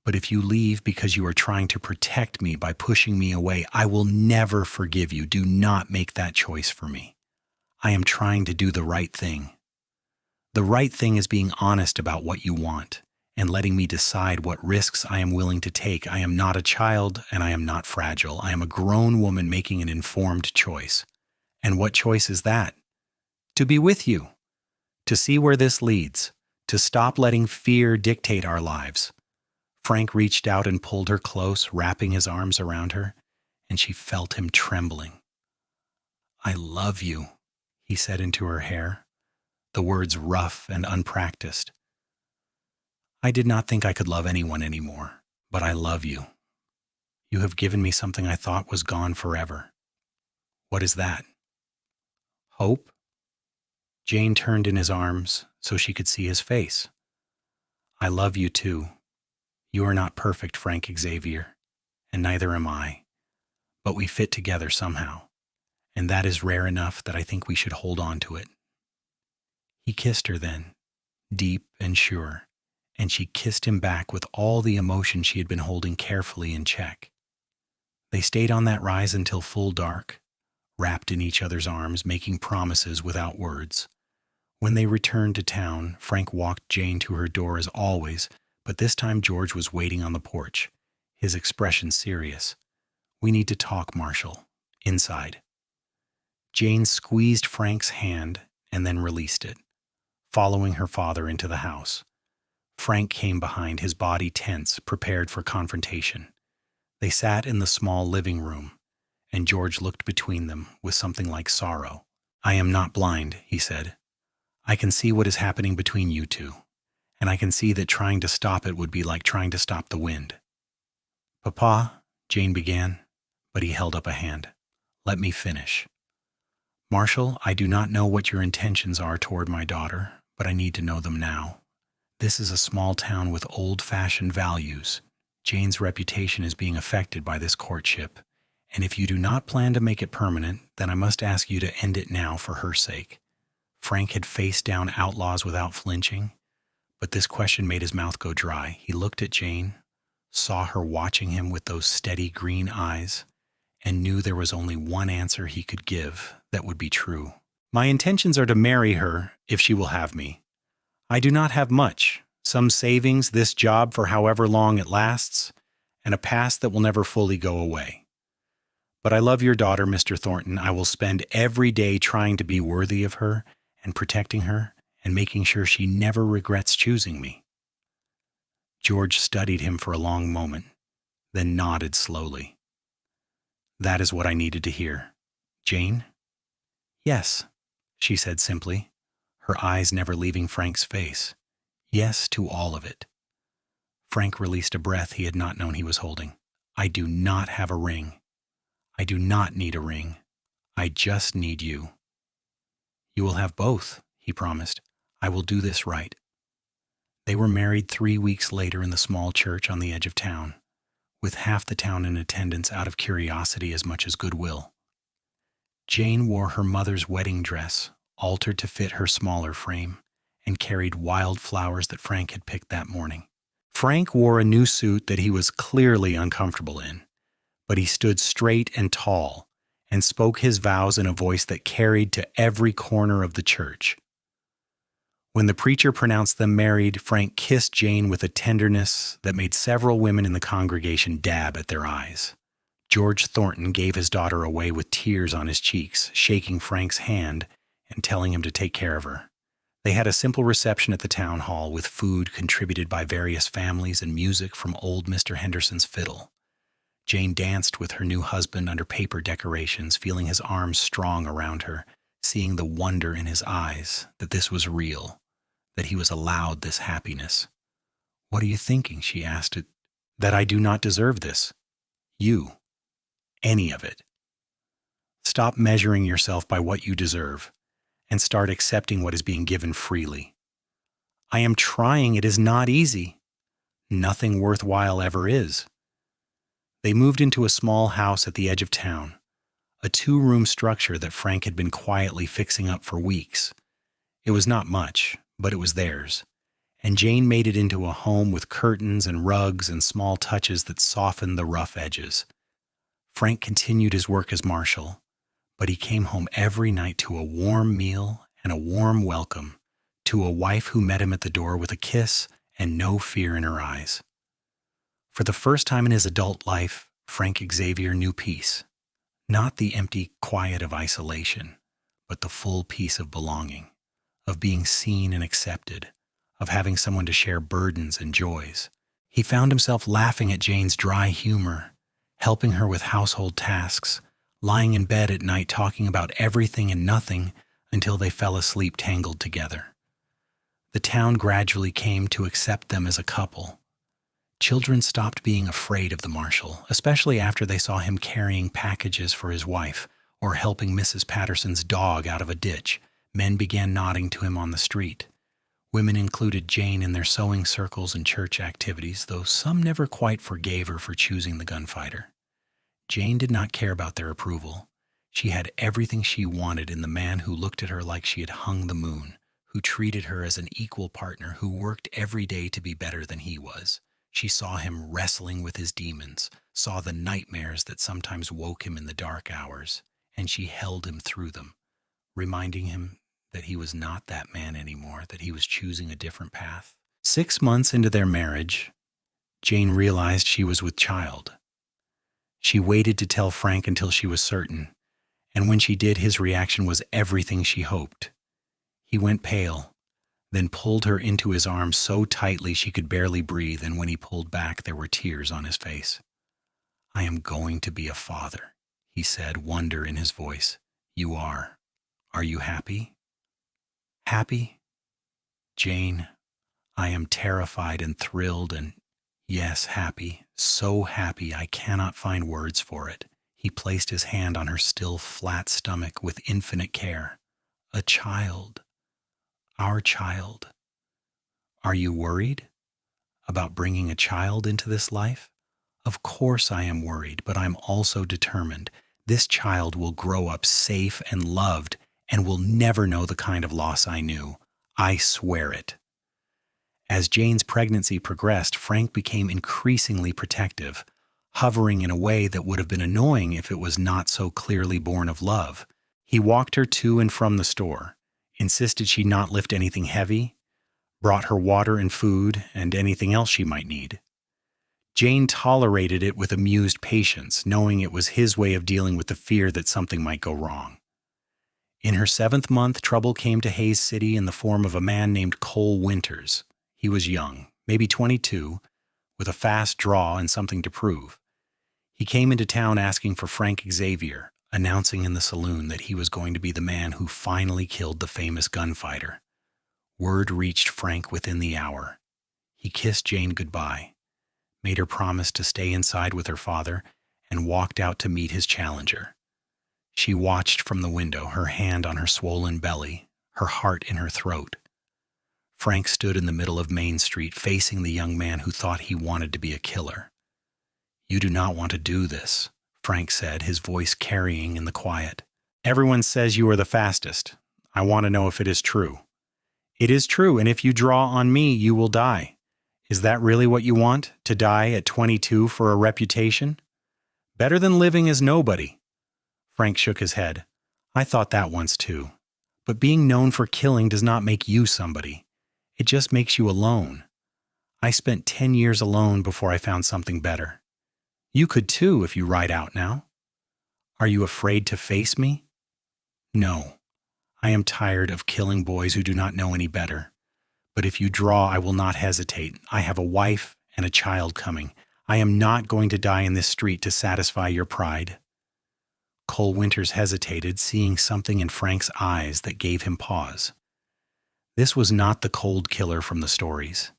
But if you leave because you are trying to protect me by pushing me away, I will never forgive you. Do not make that choice for me. I am trying to do the right thing. The right thing is being honest about what you want and letting me decide what risks I am willing to take. I am not a child and I am not fragile. I am a grown woman making an informed choice. And what choice is that? To be with you. To see where this leads. To stop letting fear dictate our lives." Frank reached out and pulled her close, wrapping his arms around her, and she felt him trembling. "I love you," he said into her hair, the words rough and unpracticed. "I did not think I could love anyone anymore, but I love you. You have given me something I thought was gone forever." "What is that?" "Hope." Jane turned in his arms so she could see his face. "I love you too. You are not perfect, Frank Xavier, and neither am I, but we fit together somehow, and that is rare enough that I think we should hold on to it." He kissed her then, deep and sure, and she kissed him back with all the emotion she had been holding carefully in check. They stayed on that rise until full dark, wrapped in each other's arms, making promises without words. When they returned to town, Frank walked Jane to her door as always, but this time George was waiting on the porch, his expression serious. "We need to talk, Marshall. Inside." Jane squeezed Frank's hand and then released it, following her father into the house. Frank came behind, his body tense, prepared for confrontation. They sat in the small living room, and George looked between them with something like sorrow. "I am not blind," he said. "I can see what is happening between you two, and I can see that trying to stop it would be like trying to stop the wind." "Papa," Jane began, but he held up a hand. "Let me finish. Marshall, I do not know what your intentions are toward my daughter, but I need to know them now. This is a small town with old-fashioned values. Jane's reputation is being affected by this courtship, and if you do not plan to make it permanent, then I must ask you to end it now for her sake." Frank had faced down outlaws without flinching, but this question made his mouth go dry. He looked at Jane, saw her watching him with those steady green eyes, and knew there was only one answer he could give that would be true. "My intentions are to marry her if she will have me. I do not have much, some savings, this job for however long it lasts, and a past that will never fully go away. But I love your daughter, Mr. Thornton. I will spend every day trying to be worthy of her and protecting her and making sure she never regrets choosing me." George studied him for a long moment, then nodded slowly. "That is what I needed to hear. Jane?" "Yes," she said simply, her eyes never leaving Frank's face. "Yes to all of it." Frank released a breath he had not known he was holding. "I do not have a ring. I do not need a ring. I just need you." "You will have both," he promised. "I will do this right." They were married 3 weeks later in the small church on the edge of town, with half the town in attendance out of curiosity as much as goodwill. Jane wore her mother's wedding dress, altered to fit her smaller frame, and carried wild flowers that Frank had picked that morning. Frank wore a new suit that he was clearly uncomfortable in, but he stood straight and tall and spoke his vows in a voice that carried to every corner of the church. When the preacher pronounced them married, Frank kissed Jane with a tenderness that made several women in the congregation dab at their eyes. George Thornton gave his daughter away with tears on his cheeks, shaking Frank's hand and telling him to take care of her. They had a simple reception at the town hall with food contributed by various families and music from old Mr. Henderson's fiddle. Jane danced with her new husband under paper decorations, feeling his arms strong around her, seeing the wonder in his eyes that this was real, that he was allowed this happiness. What are you thinking? She asked it. That I do not deserve this. You. Any of it. Stop measuring yourself by what you deserve and start accepting what is being given freely. I am trying. It is not easy. Nothing worthwhile ever is. They moved into a small house at the edge of town, a 2-room structure that Frank had been quietly fixing up for weeks. It was not much, but it was theirs, and Jane made it into a home with curtains and rugs and small touches that softened the rough edges. Frank continued his work as marshal, but he came home every night to a warm meal and a warm welcome, to a wife who met him at the door with a kiss and no fear in her eyes. For the first time in his adult life, Frank Xavier knew peace. Not the empty quiet of isolation, but the full peace of belonging, of being seen and accepted, of having someone to share burdens and joys. He found himself laughing at Jane's dry humor, helping her with household tasks, lying in bed at night talking about everything and nothing until they fell asleep tangled together. The town gradually came to accept them as a couple. Children stopped being afraid of the marshal, especially after they saw him carrying packages for his wife or helping Mrs. Patterson's dog out of a ditch. Men began nodding to him on the street. Women included Jane in their sewing circles and church activities, though some never quite forgave her for choosing the gunfighter. Jane did not care about their approval. She had everything she wanted in the man who looked at her like she had hung the moon, who treated her as an equal partner, who worked every day to be better than he was. She saw him wrestling with his demons, saw the nightmares that sometimes woke him in the dark hours, and she held him through them, reminding him that he was not that man anymore, that he was choosing a different path. 6 months into their marriage, Jane realized she was with child. She waited to tell Frank until she was certain, and when she did, his reaction was everything she hoped. He went pale, then pulled her into his arms so tightly she could barely breathe, and when he pulled back, there were tears on his face. I am going to be a father, he said, wonder in his voice. You are. Are you happy? Happy? Jane, I am terrified and thrilled and, yes, happy, so happy I cannot find words for it. He placed his hand on her still flat stomach with infinite care. A child. Our child. Are you worried about bringing a child into this life? Of course I am worried, but I'm also determined. This child will grow up safe and loved and will never know the kind of loss I knew. I swear it. As Jane's pregnancy progressed, Frank became increasingly protective, hovering in a way that would have been annoying if it was not so clearly born of love. He walked her to and from the store, insisted she not lift anything heavy, brought her water and food and anything else she might need. Jane tolerated it with amused patience, knowing it was his way of dealing with the fear that something might go wrong. In her 7th month, trouble came to Hayes City in the form of a man named Cole Winters. He was young, maybe 22, with a fast draw and something to prove. He came into town asking for Frank Xavier, announcing in the saloon that he was going to be the man who finally killed the famous gunfighter. Word reached Frank within the hour. He kissed Jane goodbye, made her promise to stay inside with her father, and walked out to meet his challenger. She watched from the window, her hand on her swollen belly, her heart in her throat. Frank stood in the middle of Main Street, facing the young man who thought he wanted to be a killer. You do not want to do this, Frank said, his voice carrying in the quiet. Everyone says you are the fastest. I want to know if it is true. It is true, and if you draw on me, you will die. Is that really what you want, to die at 22 for a reputation? Better than living as nobody. Frank shook his head. I thought that once too. But being known for killing does not make you somebody. It just makes you alone. I spent 10 years alone before I found something better. You could too if you ride out now. Are you afraid to face me? No. I am tired of killing boys who do not know any better. But if you draw, I will not hesitate. I have a wife and a child coming. I am not going to die in this street to satisfy your pride. Cole Winters hesitated, seeing something in Frank's eyes that gave him pause. This was not the cold killer from the stories.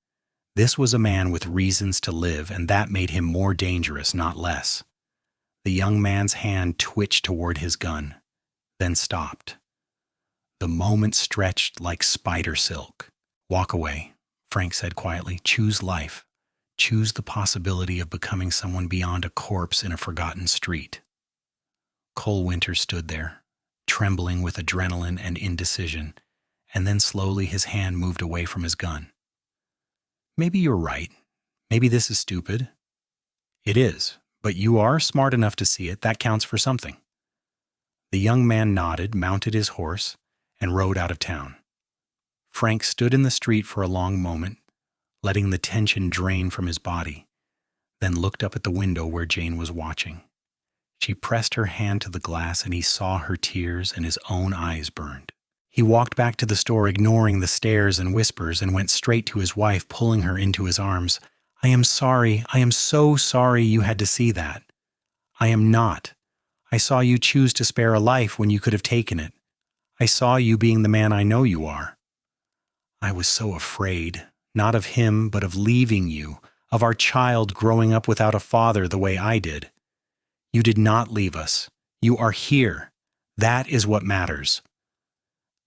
This was a man with reasons to live, and that made him more dangerous, not less. The young man's hand twitched toward his gun, then stopped. The moment stretched like spider silk. "Walk away," Frank said quietly. "Choose life. Choose the possibility of becoming someone beyond a corpse in a forgotten street." Cole Winter stood there, trembling with adrenaline and indecision, and then slowly his hand moved away from his gun. "Maybe you're right. Maybe this is stupid." "It is, but you are smart enough to see it. That counts for something." The young man nodded, mounted his horse, and rode out of town. Frank stood in the street for a long moment, letting the tension drain from his body, then looked up at the window where Jane was watching. She pressed her hand to the glass, and he saw her tears, and his own eyes burned. He walked back to the store, ignoring the stares and whispers, and went straight to his wife, pulling her into his arms. "I am sorry. I am so sorry you had to see that. I am not. I saw you choose to spare a life when you could have taken it. I saw you being the man I know you are. I was so afraid, not of him, but of leaving you, of our child growing up without a father the way I did. You did not leave us. You are here. That is what matters."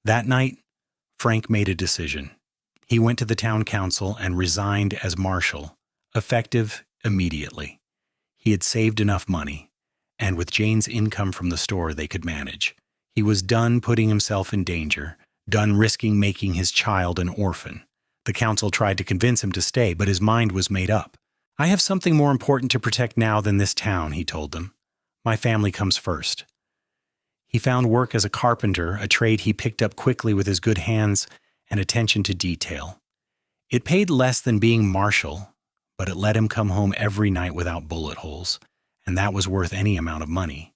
That night, Frank made a decision. He went to the town council and resigned as marshal, effective immediately. He had saved enough money, and with Jane's income from the store, they could manage. He was done putting himself in danger, done risking making his child an orphan. The council tried to convince him to stay, but his mind was made up. "I have something more important to protect now than this town," he told them. "My family comes first." He found work as a carpenter, a trade he picked up quickly with his good hands and attention to detail. It paid less than being marshal, but it let him come home every night without bullet holes, and that was worth any amount of money.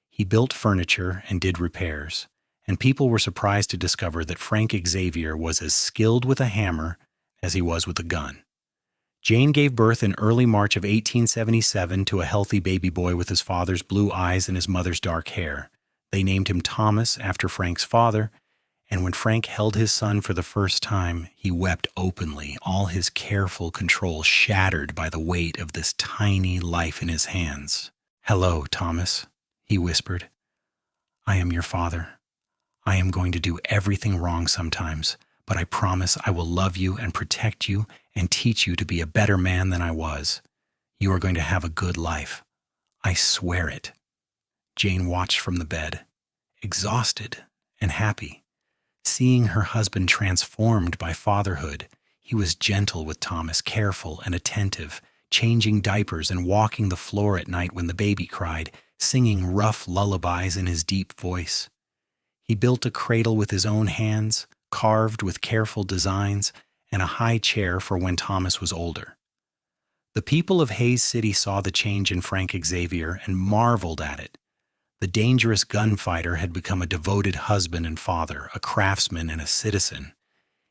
He built furniture and did repairs, and people were surprised to discover that Frank Xavier was as skilled with a hammer as he was with a gun. Jane gave birth in early March of 1877 to a healthy baby boy with his father's blue eyes and his mother's dark hair. They named him Thomas after Frank's father, and when Frank held his son for the first time, he wept openly, all his careful control shattered by the weight of this tiny life in his hands. "Hello, Thomas," he whispered. "I am your father. I am going to do everything wrong sometimes, but I promise I will love you and protect you and teach you to be a better man than I was. You are going to have a good life. I swear it." Jane watched from the bed, exhausted and happy. Seeing her husband transformed by fatherhood, he was gentle with Thomas, careful and attentive, changing diapers and walking the floor at night when the baby cried, singing rough lullabies in his deep voice. He built a cradle with his own hands, carved with careful designs, and a high chair for when Thomas was older. The people of Hays City saw the change in Frank Xavier and marveled at it. The dangerous gunfighter had become a devoted husband and father, a craftsman and a citizen.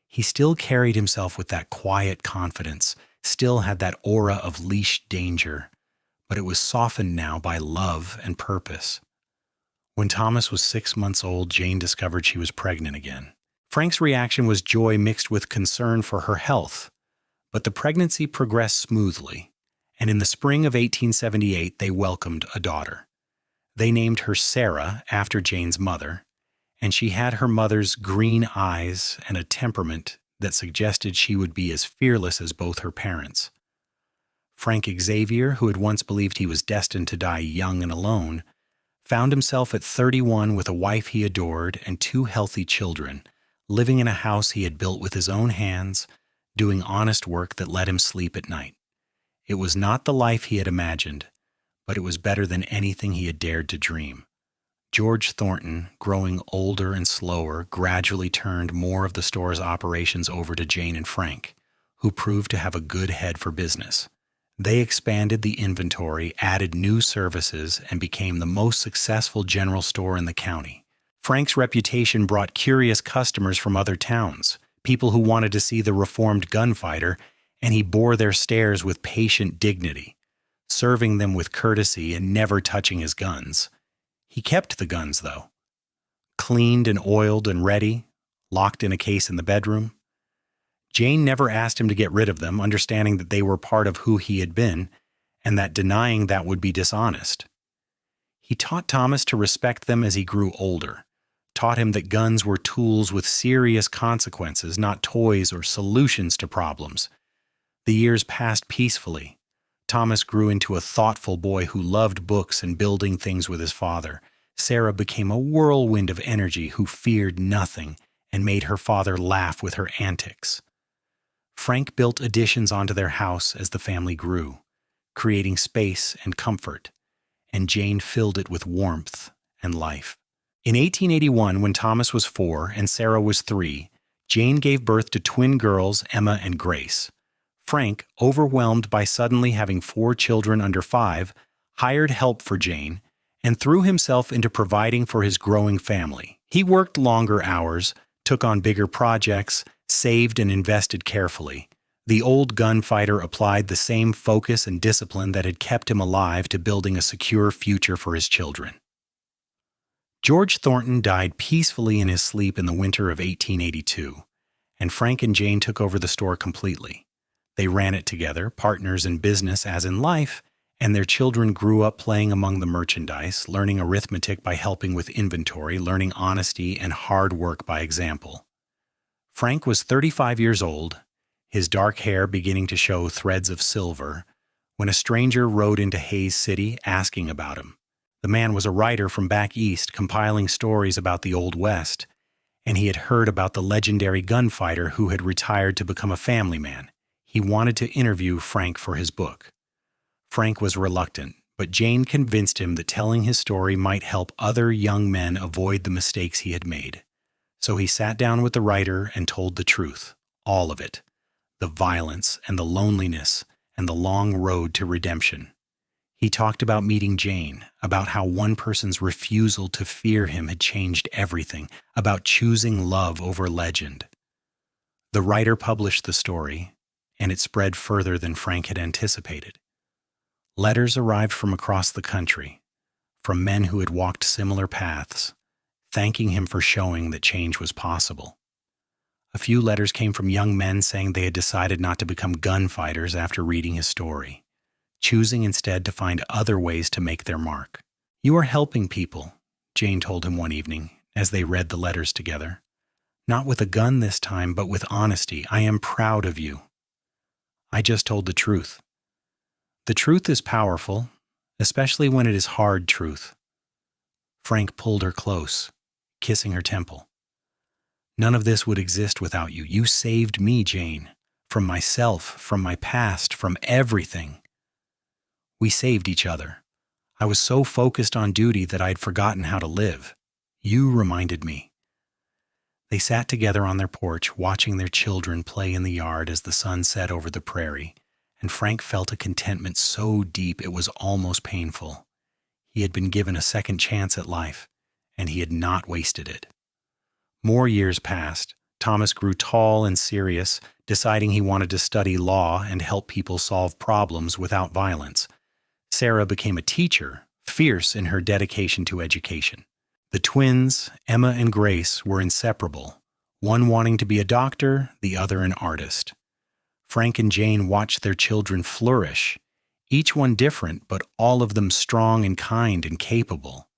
He still carried himself with that quiet confidence, still had that aura of leashed danger, but it was softened now by love and purpose. When Thomas was 6 months old, Jane discovered she was pregnant again. Frank's reaction was joy mixed with concern for her health, but the pregnancy progressed smoothly, and in the spring of 1878 they welcomed a daughter. They named her Sarah after Jane's mother, and she had her mother's green eyes and a temperament that suggested she would be as fearless as both her parents. Frank Xavier, who had once believed he was destined to die young and alone, found himself at 31 with a wife he adored and 2 healthy children, living in a house he had built with his own hands, doing honest work that let him sleep at night. It was not the life he had imagined, but it was better than anything he had dared to dream. George Thornton, growing older and slower, gradually turned more of the store's operations over to Jane and Frank, who proved to have a good head for business. They expanded the inventory, added new services, and became the most successful general store in the county. Frank's reputation brought curious customers from other towns, people who wanted to see the reformed gunfighter, and he bore their stares with patient dignity, serving them with courtesy and never touching his guns. He kept the guns, though, cleaned and oiled and ready, locked in a case in the bedroom. Jane never asked him to get rid of them, understanding that they were part of who he had been, and that denying that would be dishonest. He taught Thomas to respect them as he grew older, taught him that guns were tools with serious consequences, not toys or solutions to problems. The years passed peacefully. Thomas grew into a thoughtful boy who loved books and building things with his father. Sarah became a whirlwind of energy who feared nothing and made her father laugh with her antics. Frank built additions onto their house as the family grew, creating space and comfort, and Jane filled it with warmth and life. In 1881, when Thomas was 4 and Sarah was 3, Jane gave birth to twin girls, Emma and Grace. Frank, overwhelmed by suddenly having 4 children under 5, hired help for Jane and threw himself into providing for his growing family. He worked longer hours, took on bigger projects, saved and invested carefully. The old gunfighter applied the same focus and discipline that had kept him alive to building a secure future for his children. George Thornton died peacefully in his sleep in the winter of 1882, and Frank and Jane took over the store completely. They ran it together, partners in business as in life, and their children grew up playing among the merchandise, learning arithmetic by helping with inventory, learning honesty and hard work by example. Frank was 35 years old, his dark hair beginning to show threads of silver, when a stranger rode into Hayes City asking about him. The man was a writer from back east compiling stories about the Old West, and he had heard about the legendary gunfighter who had retired to become a family man. He wanted to interview Frank for his book. Frank was reluctant, but Jane convinced him that telling his story might help other young men avoid the mistakes he had made. So he sat down with the writer and told the truth, all of it, the violence and the loneliness and the long road to redemption. He talked about meeting Jane, about how one person's refusal to fear him had changed everything, about choosing love over legend. The writer published the story, and it spread further than Frank had anticipated. Letters arrived from across the country, from men who had walked similar paths, thanking him for showing that change was possible. A few letters came from young men saying they had decided not to become gunfighters after reading his story, choosing instead to find other ways to make their mark. "You are helping people," Jane told him one evening as they read the letters together. "Not with a gun this time, but with honesty. I am proud of you." "I just told the truth." "The truth is powerful, especially when it is hard truth." Frank pulled her close, kissing her temple. "None of this would exist without you. You saved me, Jane, from myself, from my past, from everything." "We saved each other. I was so focused on duty that I had forgotten how to live. You reminded me." They sat together on their porch, watching their children play in the yard as the sun set over the prairie, and Frank felt a contentment so deep it was almost painful. He had been given a second chance at life, and he had not wasted it. More years passed. Thomas grew tall and serious, deciding he wanted to study law and help people solve problems without violence. Sarah became a teacher, fierce in her dedication to education. The twins, Emma and Grace, were inseparable, one wanting to be a doctor, the other an artist. Frank and Jane watched their children flourish, each one different, but all of them strong and kind and capable.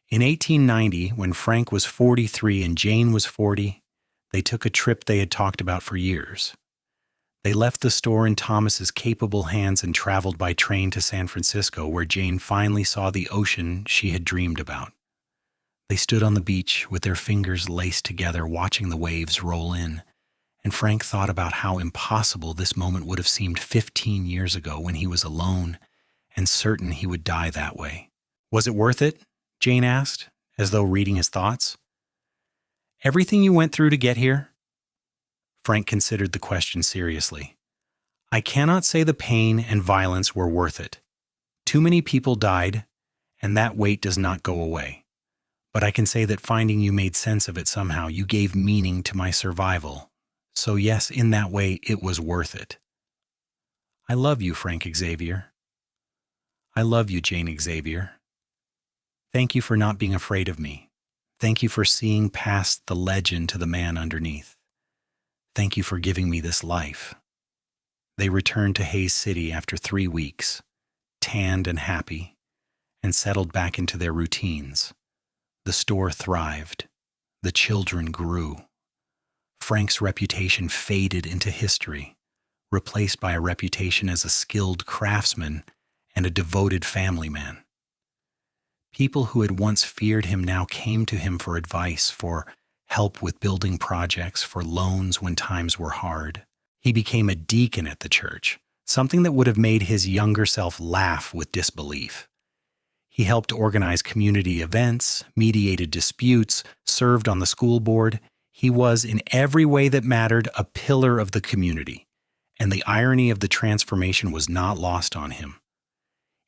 In 1890, when Frank was 43 and Jane was 40, they took a trip they had talked about for years. They left the store in Thomas's capable hands and traveled by train to San Francisco, where Jane finally saw the ocean she had dreamed about. They stood on the beach with their fingers laced together, watching the waves roll in, and Frank thought about how impossible this moment would have seemed 15 years ago when he was alone and certain he would die that way. "Was it worth it?" Jane asked, as though reading his thoughts. "Everything you went through to get here?" Frank considered the question seriously. "I cannot say the pain and violence were worth it. Too many people died, and that weight does not go away. But I can say that finding you made sense of it somehow. You gave meaning to my survival. So yes, in that way, it was worth it." "I love you, Frank Xavier." "I love you, Jane Xavier. Thank you for not being afraid of me. Thank you for seeing past the legend to the man underneath. Thank you for giving me this life." They returned to Hayes City after 3 weeks, tanned and happy, and settled back into their routines. The store thrived. The children grew. Frank's reputation faded into history, replaced by a reputation as a skilled craftsman and a devoted family man. People who had once feared him now came to him for advice, for help with building projects, for loans when times were hard. He became a deacon at the church, something that would have made his younger self laugh with disbelief. He helped organize community events, mediated disputes, served on the school board. He was, in every way that mattered, a pillar of the community, and the irony of the transformation was not lost on him.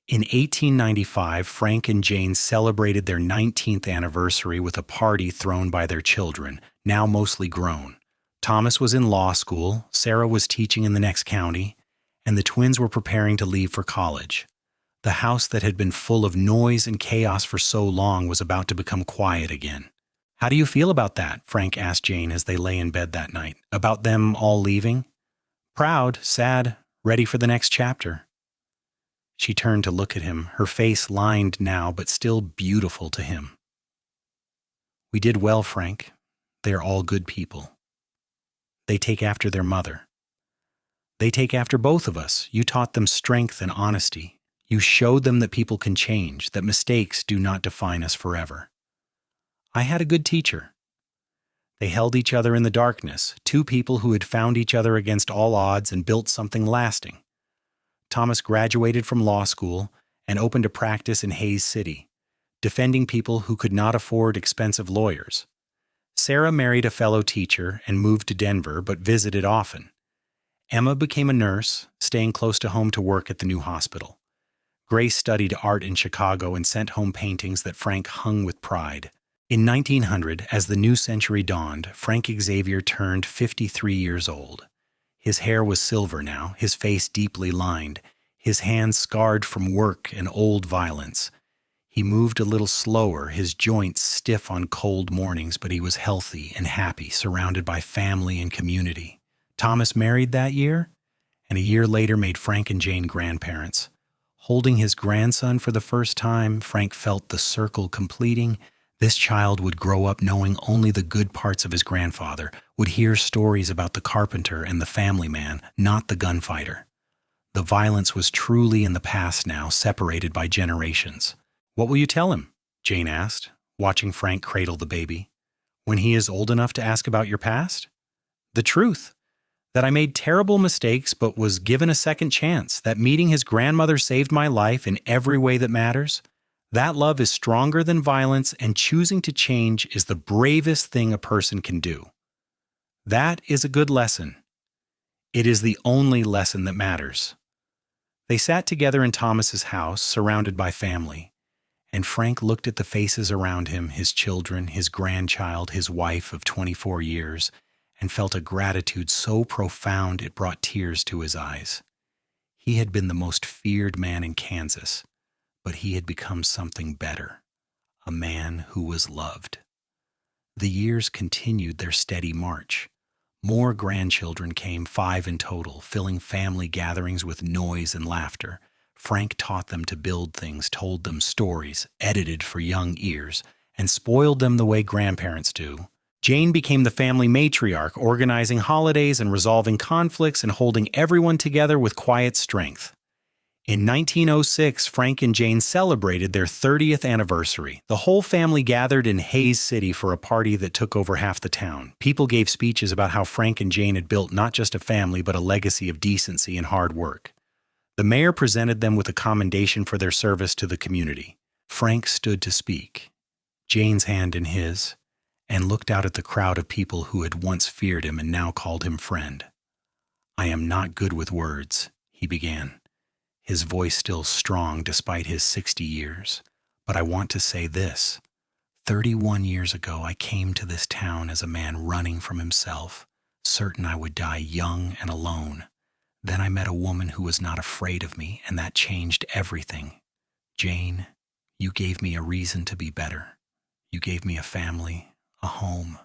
In 1895, Frank and Jane celebrated their 19th anniversary with a party thrown by their children, now mostly grown. Thomas was in law school, Sarah was teaching in the next county, and the twins were preparing to leave for college. The house that had been full of noise and chaos for so long was about to become quiet again. "How do you feel about that?" Frank asked Jane as they lay in bed that night. "About them all leaving?" "Proud, sad, ready for the next chapter." She turned to look at him, her face lined now but still beautiful to him. "We did well, Frank. They are all good people. They take after their mother. They take after both of us. You taught them strength and honesty. You showed them that people can change, that mistakes do not define us forever. I had a good teacher." They held each other in the darkness, two people who had found each other against all odds and built something lasting. Thomas graduated from law school and opened a practice in Hayes City, defending people who could not afford expensive lawyers. Sarah married a fellow teacher and moved to Denver, but visited often. Emma became a nurse, staying close to home to work at the new hospital. Grace studied art in Chicago and sent home paintings that Frank hung with pride. In 1900, as the new century dawned, Frank Xavier turned 53 years old. His hair was silver now, his face deeply lined, his hands scarred from work and old violence. He moved a little slower, his joints stiff on cold mornings, but he was healthy and happy, surrounded by family and community. Thomas married that year, and a year later made Frank and Jane grandparents. Holding his grandson for the first time, Frank felt the circle completing. This child would grow up knowing only the good parts of his grandfather, would hear stories about the carpenter and the family man, not the gunfighter. The violence was truly in the past now, separated by generations. "What will you tell him?" Jane asked, watching Frank cradle the baby. "When he is old enough to ask about your past?" "The truth. That I made terrible mistakes but was given a second chance, that meeting his grandmother saved my life in every way that matters. That love is stronger than violence, and choosing to change is the bravest thing a person can do. That is a good lesson. It is the only lesson that matters." They sat together in Thomas's house, surrounded by family, and Frank looked at the faces around him, his children, his grandchild, his wife of 24 years, and felt a gratitude so profound it brought tears to his eyes. He had been the most feared man in Kansas, but he had become something better, a man who was loved. The years continued their steady march. More grandchildren came, 5 in total, filling family gatherings with noise and laughter. Frank taught them to build things, told them stories, edited for young ears, and spoiled them the way grandparents do. Jane became the family matriarch, organizing holidays and resolving conflicts and holding everyone together with quiet strength. In 1906, Frank and Jane celebrated their 30th anniversary. The whole family gathered in Hayes City for a party that took over half the town. People gave speeches about how Frank and Jane had built not just a family, but a legacy of decency and hard work. The mayor presented them with a commendation for their service to the community. Frank stood to speak, Jane's hand in his, and looked out at the crowd of people who had once feared him and now called him friend. "I am not good with words," he began, his voice still strong despite his 60 years. "But I want to say this. 31 years ago, I came to this town as a man running from himself, certain I would die young and alone. Then I met a woman who was not afraid of me, and that changed everything. Jane, you gave me a reason to be better. You gave me a family, a home,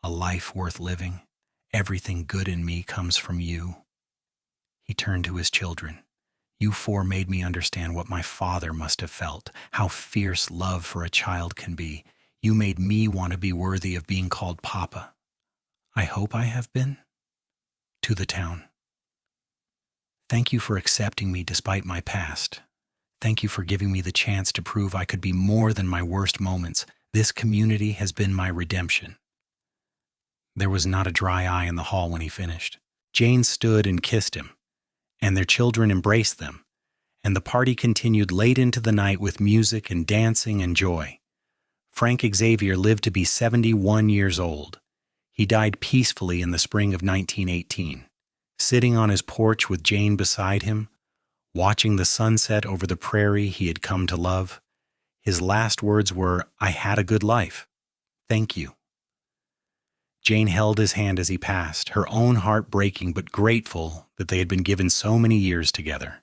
a life worth living. Everything good in me comes from you." He turned to his children. "You four made me understand what my father must have felt, how fierce love for a child can be. You made me want to be worthy of being called Papa. I hope I have been." To the town. "Thank you for accepting me despite my past. Thank you for giving me the chance to prove I could be more than my worst moments. This community has been my redemption." There was not a dry eye in the hall when he finished. Jane stood and kissed him, and their children embraced them, and the party continued late into the night with music and dancing and joy. Frank Xavier lived to be 71 years old. He died peacefully in the spring of 1918, sitting on his porch with Jane beside him, watching the sunset over the prairie he had come to love. His last words were, "I had a good life. Thank you." Jane held his hand as he passed, her own heart breaking but grateful that they had been given so many years together.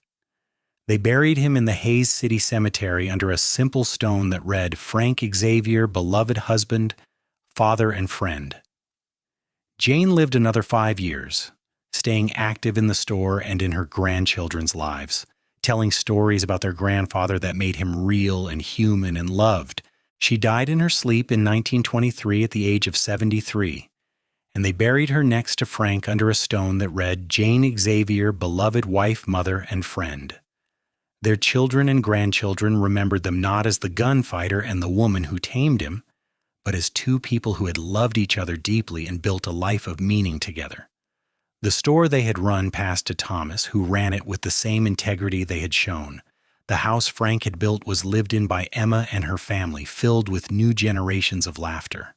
They buried him in the Hayes City Cemetery under a simple stone that read, "Frank Xavier, beloved husband, father, and friend." Jane lived another 5 years, staying active in the store and in her grandchildren's lives, telling stories about their grandfather that made him real and human and loved. She died in her sleep in 1923 at the age of 73, and they buried her next to Frank under a stone that read, "Jane Xavier, beloved wife, mother, and friend." Their children and grandchildren remembered them not as the gunfighter and the woman who tamed him, but as two people who had loved each other deeply and built a life of meaning together. The store they had run passed to Thomas, who ran it with the same integrity they had shown. The house Frank had built was lived in by Emma and her family, filled with new generations of laughter.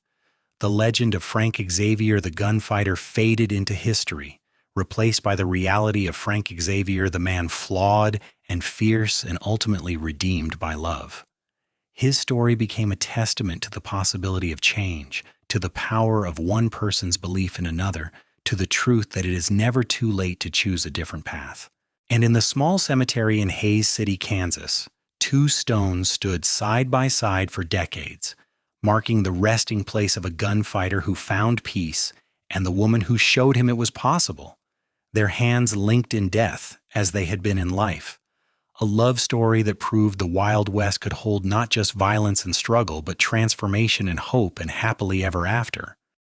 The legend of Frank Xavier the gunfighter faded into history, replaced by the reality of Frank Xavier the man flawed and fierce and ultimately redeemed by love. His story became a testament to the possibility of change, to the power of one person's belief in another, to the truth that it is never too late to choose a different path. And in the small cemetery in Hayes City, Kansas, two stones stood side by side for decades, marking the resting place of a gunfighter who found peace and the woman who showed him it was possible, their hands linked in death as they had been in life. A love story that proved the Wild West could hold not just violence and struggle, but transformation and hope and happily ever after.